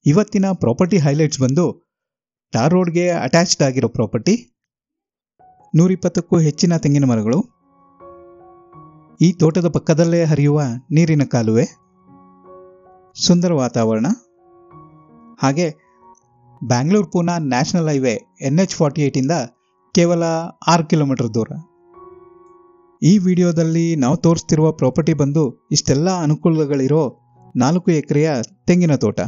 ಇವತ್ತಿನ property highlights ಬಂದು ಟಾರ್ ರೋಡ್ಗೆ ಅಟ್ಯಾಚ್ಡ್ ಆಗಿರೋ ಪ್ರಾಪರ್ಟಿ, 120ಕ್ಕೂ ಹೆಚ್ಚಿನ ತೆಂಗಿನ ಮರಗಳು, ಈ ತೋಟದ ಪಕ್ಕದಲ್ಲೇ ಹರಿಯುವ ನೀರಿನ ಕಾಲುವೆ, ಸುಂದರ ವಾತಾವರಣ, ಹಾಗೆ Bangalore Poona national highway NH48 ಇಂದ ಕೇವಲ 6 ಕಿಲೋಮೀಟರ್ ದೂರ. ಈ ವಿಡಿಯೋದಲ್ಲಿ ನಾವು ತೋರಿಸ್ತಿರುವ ಪ್ರಾಪರ್ಟಿ ಬಂದು ಇಷ್ಟೆಲ್ಲ ಅನುಕೂಲಗಳಿರೋ 4 ಎಕರೆಯ ತೆಂಗಿನ ತೋಟ.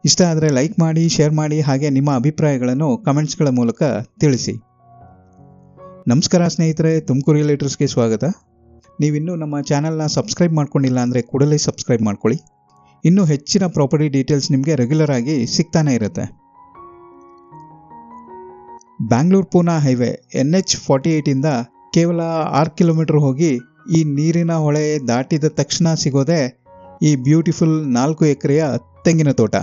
ಇಷ್ಟ ಆದರೆ ಲೈಕ್ ಮಾಡಿ, ಶೇರ್ ಮಾಡಿ, ಹಾಗೆ ನಿಮ್ಮ ಅಭಿಪ್ರಾಯಗಳನ್ನು ಕಮೆಂಟ್ಸ್ಗಳ ಮೂಲಕ ತಿಳಿಸಿ. ನಮಸ್ಕಾರ ಸ್ನೇಹಿತರೆ, ತುಮಕೂರು ರಿಯಲ್ಟರ್ಸ್ಗೆ ಸ್ವಾಗತ. ನೀವಿನ್ನೂ ನಮ್ಮ ಚಾನಲ್ನ ಸಬ್ಸ್ಕ್ರೈಬ್ ಮಾಡ್ಕೊಂಡಿಲ್ಲ ಅಂದರೆ ಕೂಡಲೇ ಸಬ್ಸ್ಕ್ರೈಬ್ ಮಾಡ್ಕೊಳ್ಳಿ. ಇನ್ನೂ ಹೆಚ್ಚಿನ ಪ್ರಾಪರ್ಟಿ ಡೀಟೇಲ್ಸ್ ನಿಮಗೆ ರೆಗ್ಯುಲರ್ ಆಗಿ ಸಿಗ್ತಾನೆ ಇರುತ್ತೆ. ಬ್ಯಾಂಗ್ಳೂರ್ ಪೂನಾ ಹೈವೇ NH48 ಇಂದ ಕೇವಲ 6 ಕಿಲೋಮೀಟರ್ ಹೋಗಿ ಈ ನೀರಿನ ಹೊಳೆ ದಾಟಿದ ತಕ್ಷಣ ಸಿಗೋದೆ ಈ ಬ್ಯೂಟಿಫುಲ್ 4 ಎಕರೆಯ ತೆಂಗಿನ ತೋಟ.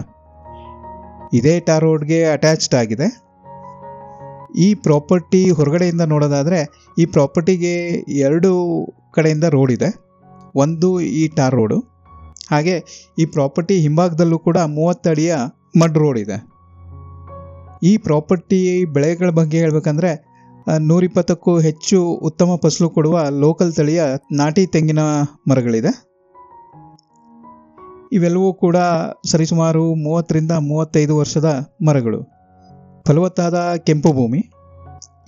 ಇದೇ ಟಾರ್ ರೋಡ್ಗೆ ಅಟ್ಯಾಚ್ಡ್ ಆಗಿದೆ. ಈ ಪ್ರಾಪರ್ಟಿ ಹೊರಗಡೆಯಿಂದ ನೋಡೋದಾದರೆ ಈ ಪ್ರಾಪರ್ಟಿಗೆ 2 ಕಡೆಯಿಂದ ರೋಡ್ ಇದೆ. ಒಂದು ಈ ಟಾರ್ ರೋಡು, ಹಾಗೆ ಈ ಪ್ರಾಪರ್ಟಿ ಹಿಂಭಾಗದಲ್ಲೂ ಕೂಡ 30 ಅಡಿಯ ಮಡ್ ರೋಡ್ ಇದೆ. ಈ ಪ್ರಾಪರ್ಟಿ ಬೆಳೆಗಳ ಬಗ್ಗೆ ಹೇಳಬೇಕಂದ್ರೆ 120ಕ್ಕೂ ಹೆಚ್ಚು ಉತ್ತಮ ಫಸಲು ಕೊಡುವ ಲೋಕಲ್ ತಳಿಯ ನಾಟಿ ತೆಂಗಿನ ಮರಗಳಿದೆ. ಇವೆಲ್ಲವೂ ಕೂಡ ಸರಿಸುಮಾರು 30ರಿಂದ 35 ವರ್ಷದ ಮರಗಳು. ಫಲವತ್ತಾದ ಕೆಂಪು ಭೂಮಿ.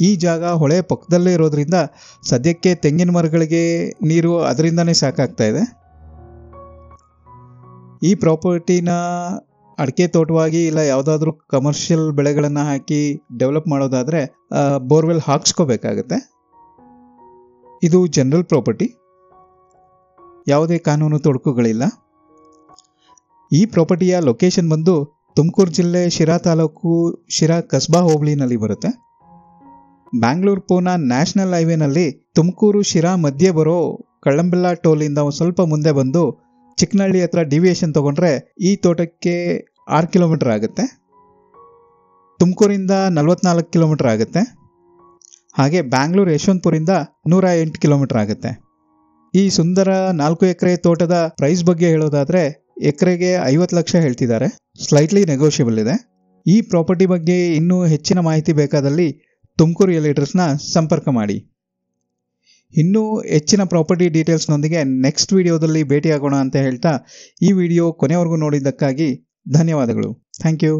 ಈ ಜಾಗ ಹೊಳೆ ಪಕ್ಕದಲ್ಲೇ ಇರೋದ್ರಿಂದ ಸದ್ಯಕ್ಕೆ ತೆಂಗಿನ ಮರಗಳಿಗೆ ನೀರು ಅದರಿಂದನೇ ಸಾಕಾಗ್ತಾ ಇದೆ. ಈ ಪ್ರಾಪರ್ಟಿನ ಅಡಿಕೆ ತೋಟವಾಗಿ ಇಲ್ಲ ಯಾವುದಾದ್ರೂ ಕಮರ್ಷಿಯಲ್ ಬೆಳೆಗಳನ್ನು ಹಾಕಿ ಡೆವಲಪ್ ಮಾಡೋದಾದರೆ ಬೋರ್ವೆಲ್ ಹಾಕ್ಸ್ಕೋಬೇಕಾಗತ್ತೆ. ಇದು ಜನರಲ್ ಪ್ರಾಪರ್ಟಿ, ಯಾವುದೇ ಕಾನೂನು ತೊಡಕುಗಳಿಲ್ಲ. ಈ ಪ್ರಾಪರ್ಟಿಯ ಲೊಕೇಶನ್ ಬಂದು ತುಮಕೂರು ಜಿಲ್ಲೆ ಶಿರಾ ತಾಲೂಕು ಶಿರಾ ಕಸ್ಬಾ ಹೋಬಳಿನಲ್ಲಿ ಬರುತ್ತೆ. ಬ್ಯಾಂಗ್ಳೂರ್ ಪೂನಾ ನ್ಯಾಷನಲ್ ಹೈವೇನಲ್ಲಿ ತುಮಕೂರು ಶಿರಾ ಮಧ್ಯೆ ಬರೋ ಕಳ್ಳಂಬೆಲ್ಲ ಟೋಲಿಂದ ಒಂದು ಸ್ವಲ್ಪ ಮುಂದೆ ಬಂದು ಚಿಕ್ಕನಹಳ್ಳಿ ಹತ್ರ ಡಿವಿಯೇಷನ್ ತಗೊಂಡ್ರೆ ಈ ತೋಟಕ್ಕೆ 6 ಕಿಲೋಮೀಟರ್ ಆಗುತ್ತೆ. ತುಮಕೂರಿಂದ 44 ಕಿಲೋಮೀಟರ್ ಆಗುತ್ತೆ. ಹಾಗೆ ಬ್ಯಾಂಗ್ಳೂರ್ ಯಶವಂತಪುರಿಂದ 108 ಕಿಲೋಮೀಟರ್ ಆಗುತ್ತೆ. ಈ ಸುಂದರ 4 ಎಕರೆ ತೋಟದ ಪ್ರೈಸ್ ಬಗ್ಗೆ ಹೇಳೋದಾದರೆ ಎಕರೆಗೆ 50 ಲಕ್ಷ ಹೇಳ್ತಿದ್ದಾರೆ. ಸ್ಲೈಟ್ಲಿ ನೆಗೋಷಿಯಬಲ್ ಇದೆ. ಈ ಪ್ರಾಪರ್ಟಿ ಬಗ್ಗೆ ಇನ್ನೂ ಹೆಚ್ಚಿನ ಮಾಹಿತಿ ಬೇಕಾದಲ್ಲಿ ತುಮಕೂರು ರಿಯಲ್ಟರ್ಸ್ನ ಸಂಪರ್ಕ ಮಾಡಿ. ಇನ್ನೂ ಹೆಚ್ಚಿನ ಪ್ರಾಪರ್ಟಿ ಡೀಟೇಲ್ಸ್ನೊಂದಿಗೆ ನೆಕ್ಸ್ಟ್ ವಿಡಿಯೋದಲ್ಲಿ ಭೇಟಿಯಾಗೋಣ ಅಂತ ಹೇಳ್ತಾ ಈ ವಿಡಿಯೋ ಕೊನೆವರೆಗೂ ನೋಡಿದ್ದಕ್ಕಾಗಿ ಧನ್ಯವಾದಗಳು. Thank you.